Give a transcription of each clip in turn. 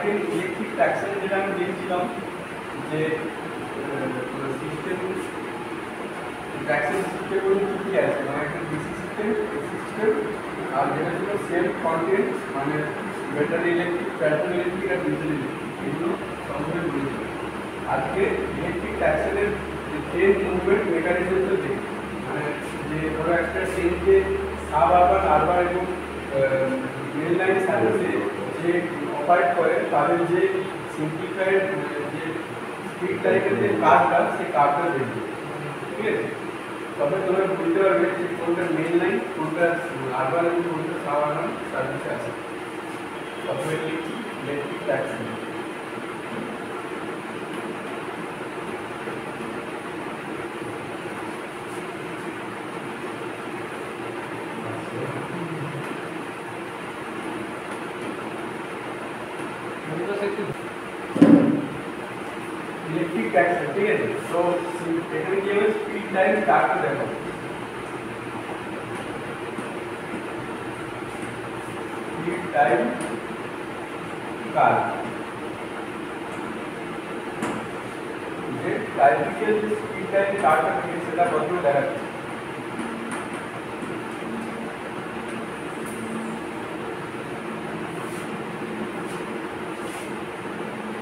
আগে electric traction যেটা আমি দেখছিলাম যে সিস্টেম ট্রাকশন সিস্টেমগুলো কী কী আছে, মানে একটা ডিসি সিস্টেম, সিস্টেম, আর যেটা ছিল সেলফ কন্টেন্ট, মানে ব্যাটারি ইলেকট্রিক, প্যাটার্ন ইলেকট্রিক আর ডিজেল ইলেকট্রিক, এগুলো সম্পূর্ণ বুঝেছিল। আজকে ইলেকট্রিক ট্রাকশনের যে ট্রেন মুভমেন্ট মেকানিজমটা দেখি, মানে যে ধরো একটা ট্রেনকে সাব আরবান, আরবান এবং রেল লাইন সার্ভিসে যে অপারেট করে তাদের যে সিম্পলিফাইড যে স্পিড লাইনের যে কার্ভটা, সেই কার্ভটা দেখবে, ঠিক আছে? তবে তোমরা বুঝতে পারবে যে কোনটা মেন লাইন, কোনটা আরবান এবং কোনটা সাব আরবান সার্ভিসে আছে। তবে ইলেকট্রিক ট্যাক্সি इलेक्ट्रिक टैक्स है, ठीक है? तो एखाने की হবে স্পিড লাইন কার্ভটা দেখো, স্পিড লাইন কার্ভ, যে গ্রাফিক্যাল যে স্পিড লাইন কার্ভটা থাকে সেটা কতটা দেখাচ্ছে।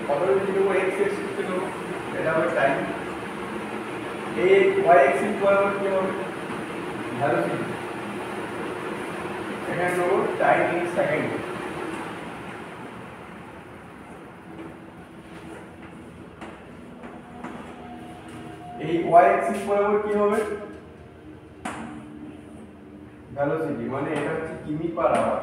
কতটা লিখব x এক্সিস ছিল, এটা হবে টাইম, এই y এক্সিস বরাবর কি হবে ভেলোসিটি, এখানে নেব টাইম ইন সেকেন্ড। এই y এক্সিস বরাবর কি হবে ভেলোসিটি, মানে এটা হচ্ছে কিমি পার আওয়ার।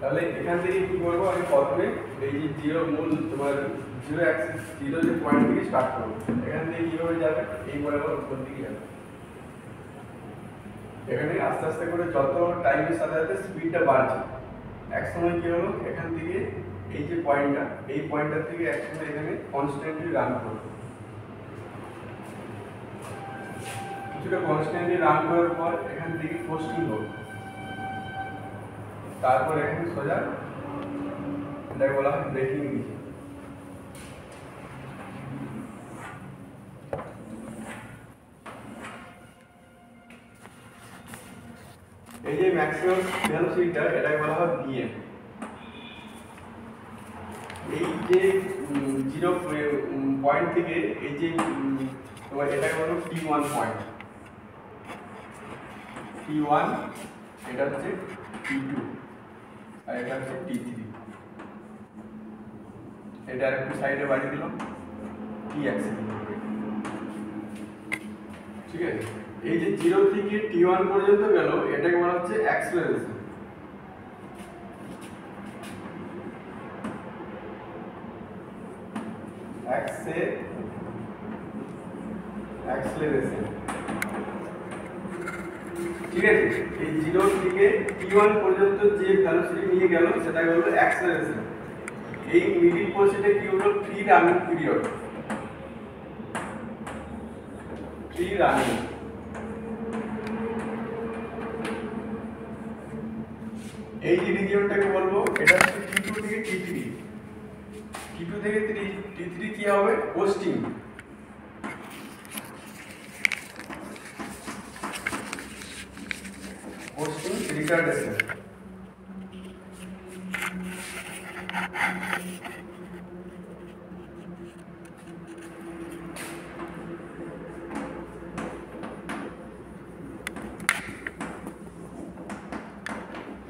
তাহলে এখান থেকে কি করবো, আমি প্রথমে এই যে জিরো মূল তোমার জিরো অ্যাক্সিস, জিরো যে পয়েন্ট থেকে স্টার্ট করবো, এখান থেকে কিভাবে যাবে, এই বরাবর উপর দিকে যাবে। এখানে আস্তে আস্তে করে যত টাইমের সাথে সাথে স্পিডটা বাড়ছে, এক সময় কি হলো এখান থেকে এই যে পয়েন্টটা, এই পয়েন্টটা থেকে এক সময় এখানে কনস্ট্যান্টলি রান করবে, কিছুটা কনস্ট্যান্টলি রান করার পর এখান থেকে পোস্টিং হবে, তারপর এখানে সোজা এটাকে বলা হয় ব্রেকিং রিজন। এই যে ম্যাক্সিমাম ভেলোসিটিটা এটাকে বলা হয় ভিএম। এই যে জিরো পয়েন্ট থেকে এই যে তোমার এটাকে বলো T1 পয়েন্ট, T1, এটা হচ্ছে T2 আর এটা হচ্ছে T3, এটা একটু সাইডে বাড়িয়ে দিলাম T অ্যাক্সিলারেশন, ঠিক আছে? এই যে 0 থেকে T1 পর্যন্ত গেল এটাকে বলা হচ্ছে অ্যাক্সিলারেশন। অ্যাক্সিলারেশন, ঠিক আছে? এই 0 থেকে T1 পর্যন্ত যে ভেলোসিটি নিয়ে গেল সেটাকে বলবো অ্যাক্সিলারেশন। এই মিডিল পোর্শনে কি হলো free running period, free running. এই যে রিজিয়নটাকে বলবো এটা হচ্ছে T2 থেকে T3, T2 থেকে T3 কি হবে পোস্টিং, পোস্টিং রিটার্ডেশন।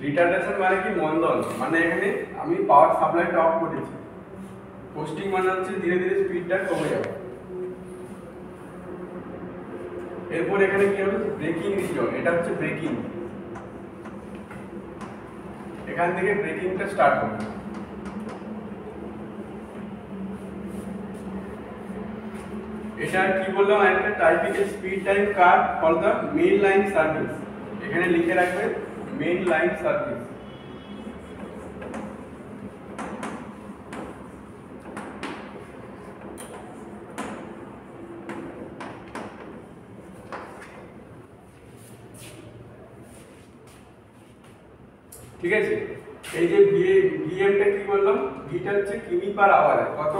রিটার্ডেশন মানে কি মন্দন, মানে এখানে আমি পাওয়ার সাপ্লাইটা অফ করেছি, পোস্টিং মানে হচ্ছে ধীরে ধীরে স্পিডটা কমে যাবে। এরপর এখানে কি হবে ব্রেকিং রিজন, এটা হচ্ছে ব্রেকিং, এখান থেকে ব্রেকিংটা স্টার্ট হবে। এটা কি বললাম, একটা typical speed time curve for the main line service, এখানে লিখে রাখবে মেইন লাইন সার্ভিস। ঠিক আছে। এই যে বিএমটা কি বললাম, বিটা হচ্ছে কিমি পার আওয়ারে, কত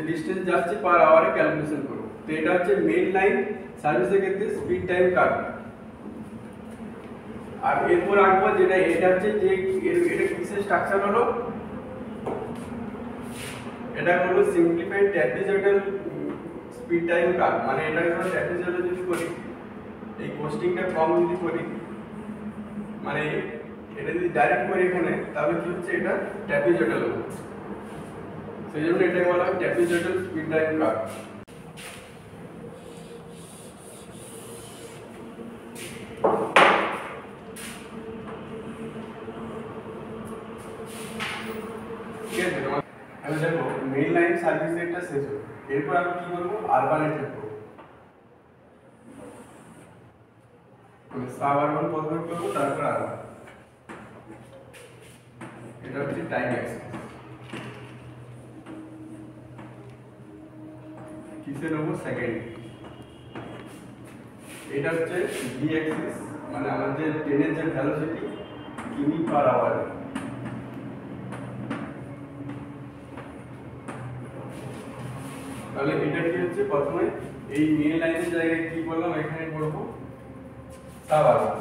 ডিস্টেন্স যাচ্ছে পার আওয়ারে ক্যালকুলেশন করব। তো এটা হচ্ছে মেইন লাইন সার্ভিসের ক্ষেত্রে স্পিড টাইম কার্ভ। আর এরপর আঁকবো যেটা, এটা হচ্ছে যে এটা কিসের স্ট্রাকচার হলো, এটা হলো simplified trapezoidal speed time curve. মানে এটা যখন ট্র্যাপিজয়েডাল যদি করি, এই কোস্টিংটা কম যদি করি, মানে এটা যদি ডাইরেক্ট করি এখানে, তাহলে কি হচ্ছে, এটা ট্র্যাপিজয়েডাল হবে। সেই জন্য এটাকে বলা হয় ট্র্যাপিজয়েডাল স্পিড টাইম কার্ভ। ঠিক আছে, আমি দেখো মেইন লাইন সার্ভিস রেটটা শেষ হলো, এরপর আমি কি করবো, আরবান রেট করবো। সাব আরবান প্রথমে করবো, তারপর আরবান। এটা হচ্ছে টাইম অ্যাক্সিস। কিসে নেবো, সেকেন্ড। এটা হচ্ছে ভি অ্যাক্সিস, মানে আমাদের ট্রেনের যে ভেলোসিটি কিমি পার আওয়ার। তাহলে এটা কি হচ্ছে, প্রথমে এই মেন লাইনের জায়গায় কি করলাম, এখানে করবো সাব আরবান।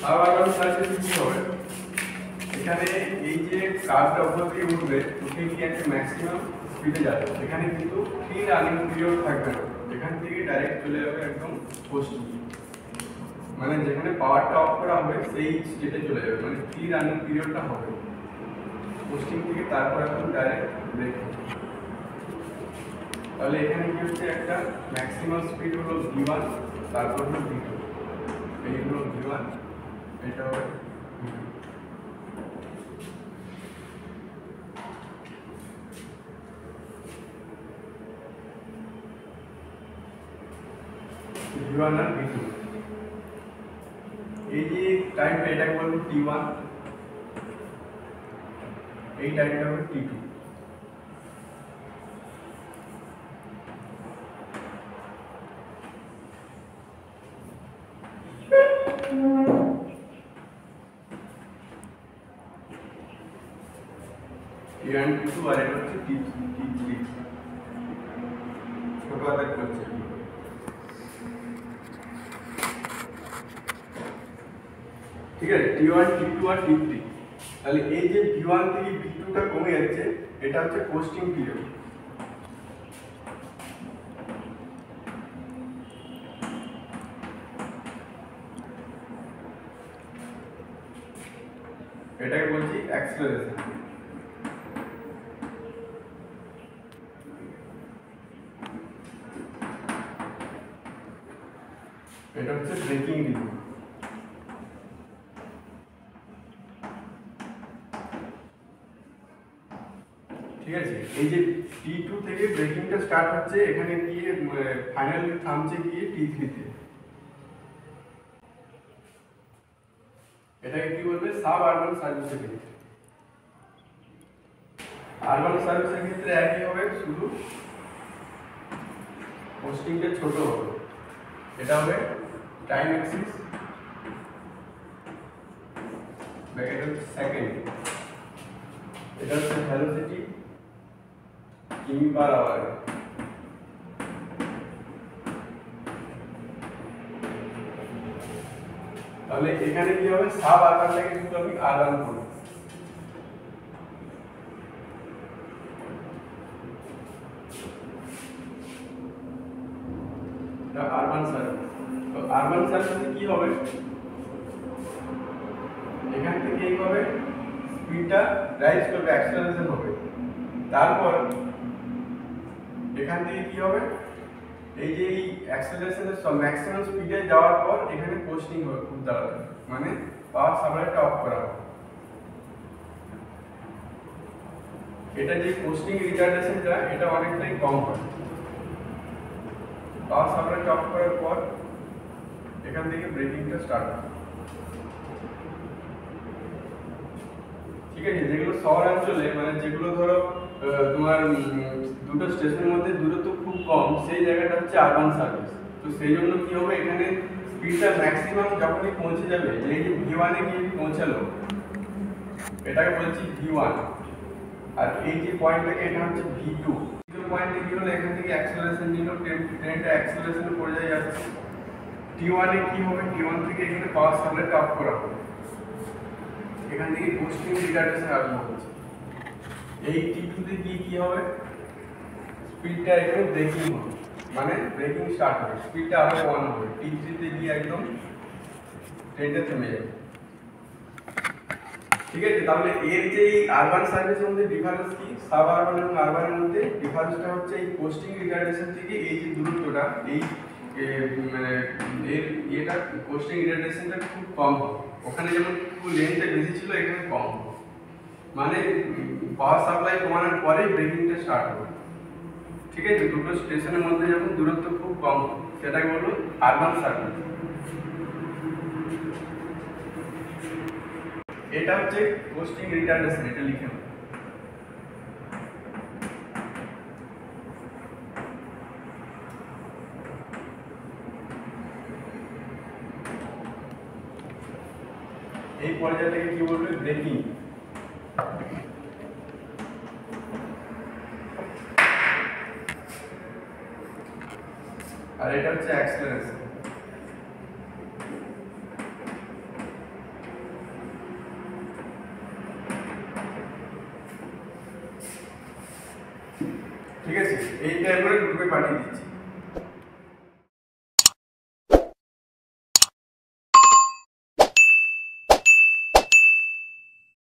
সাব আরবান সার্ভিসে কি হবে, এখানে এই যে কার্ভটা উপর দিয়ে উঠবে, উঠে গিয়ে একটা ম্যাক্সিমাম স্পিডে যাবে। এখানে কিন্তু ফ্রি রানিং পিরিয়ড থাকবে না, এখান থেকে ডাইরেক্ট চলে যাবে একদম পোস্টিং, মানে যেখানে পাওয়ারটা অফ করা হবে সেই স্টেটে চলে যাবে, মানে ফ্রি রানিং পিরিয়ডটা হবে পোস্টিং থেকে, তারপর এখন ডাইরেক্ট ব্রেক। তাহলে এখানে কি হচ্ছে, একটা ম্যাক্সিমাম স্পিড হলো v1, তারপর হলো v2, এই হলো v1, এটা হবে v2। v1 আর v2, এই যে টাইমটা এটাকে বলবো t1, এই টাইমটা হবে t2। t1 t2 আর এটা হচ্ছে t3, ছোট হাতের করছে। ঠিক আছে, t1 t2 আর t3। তাহলে এই যে v1 থেকে v2 টা কমে যাচ্ছে, এটা হচ্ছে পোস্টিং পিরিয়ড। এটাকে বলছি অ্যাক্সেলারেশন। এটা হচ্ছে ব্রেকিং রিভিউ। ঠিক আছে, এই যে t2 থেকে ব্রেকিংটা স্টার্ট হচ্ছে, এখানে গিয়ে ফাইনালি থামছে গিয়ে t3 তে। এটাকে কি বলবে, সাব আরবান সার্ভিসের ক্ষেত্রে। আরবান সার্ভিসের ক্ষেত্রে একই হবে, শুধু পোস্টিংটা ছোট হবে। এটা হবে টাইম অ্যাক্সিস, এটা হচ্ছে সেকেন্ড, এটা হচ্ছে ভেলোসিটি কিমি পার আওয়ার। তাহলে এখানে কি হবে, সাব আরবানটাকে কিন্তু আমি আরবান করব। এটা আরবান সার্ভিস। তো আরবান সার্ভিসে কি হবে, এখান থেকে এইভাবে স্পিডটা রাইজ করবে, অ্যাক্সেলারেশন হবে। তারপর এখান থেকে কি হবে, এই যে এই অ্যাক্সেলারেশনের ম্যাক্সিমাম স্পিডে যাওয়ার পর এখানে পোস্টিং হবে খুব তাড়াতাড়ি, মানে পাওয়ার সাপ্লাইটা অফ করা হবে। এটা যে পোস্টিং রিটার্ডেশনটা, এটা অনেকটাই কম হয়। পাওয়ার সাপ্লাইটা অফ করার পর এখান থেকে ব্রেকিংটা স্টার্ট হয়। ঠিক ঠিক আছে, যেগুলো শহরাঞ্চলে মানে যেগুলো ধরো তোমার দুটো স্টেশনের মধ্যে দূরত্ব খুব কম, সেই জায়গাটা হচ্ছে আরবান সার্ভিস। তো সেই জন্য কি হবে, এখানে স্পিডটা ম্যাক্সিমাম যখনই পৌঁছে যাবে, এই যে V1 এ গিয়ে পৌঁছালো, এটাকে বলছি V1, আর এই যে পয়েন্টটাকে এটা হচ্ছে V2। পয়েন্টে কি হলো, এখান থেকে অ্যাক্সেলারেশন নিল, ট্রেনটা অ্যাক্সেলারেশনের পর্যায়ে যাচ্ছে। T1 এ কি হবে, T1 থেকে এখানে পাওয়ার সাপ্লাইটা অফ করা হবে, এখান থেকে পোস্টিং রিটার্ডেশন আরম্ভ হচ্ছে। এই T2 তে গিয়ে কি হবে, স্পিডটা এখানে ব্রেকিং হবে, মানে ব্রেকিং স্টার্ট হবে, স্পিডটা আরো 1 হবে। T3 তে গিয়ে একদম ট্রেনটা থেমে যাবে। ঠিক আছে, তাহলে এর যে আরবান সার্ভিসের মধ্যে ডিফারেন্স কি, সাব আরবান এবং আরবানের মধ্যে ডিফারেন্সটা হচ্ছে এই পোস্টিং রিটার্ডেশন থেকে এই যে দূরত্বটা, এই মানে এর এটা পোস্টিং রিটার্ডেশনটা খুব কম হবে। ওখানে যেমন লেন্থটা বেশি ছিল, এখানে কম হবে, মানে পাওয়ার সাপ্লাই কমানোর পরেই ব্রেকিংটা স্টার্ট হবে। ঠিক আছে, দুটো স্টেশনের মধ্যে যখন দূরত্ব খুব কম হবে, সেটাকে বলবো আরবান সার্ভিস। এটা হচ্ছে পোস্টিং রিটার্ডেশন, এটা লিখে নাও। এই পর্যায়টাকে কি বলবে, ব্রেকিং। আর এটা হচ্ছে অ্যাক্সেলারেশন। ঠিক আছে, এইটা এবারে গ্রুপে পাঠিয়ে দিচ্ছি।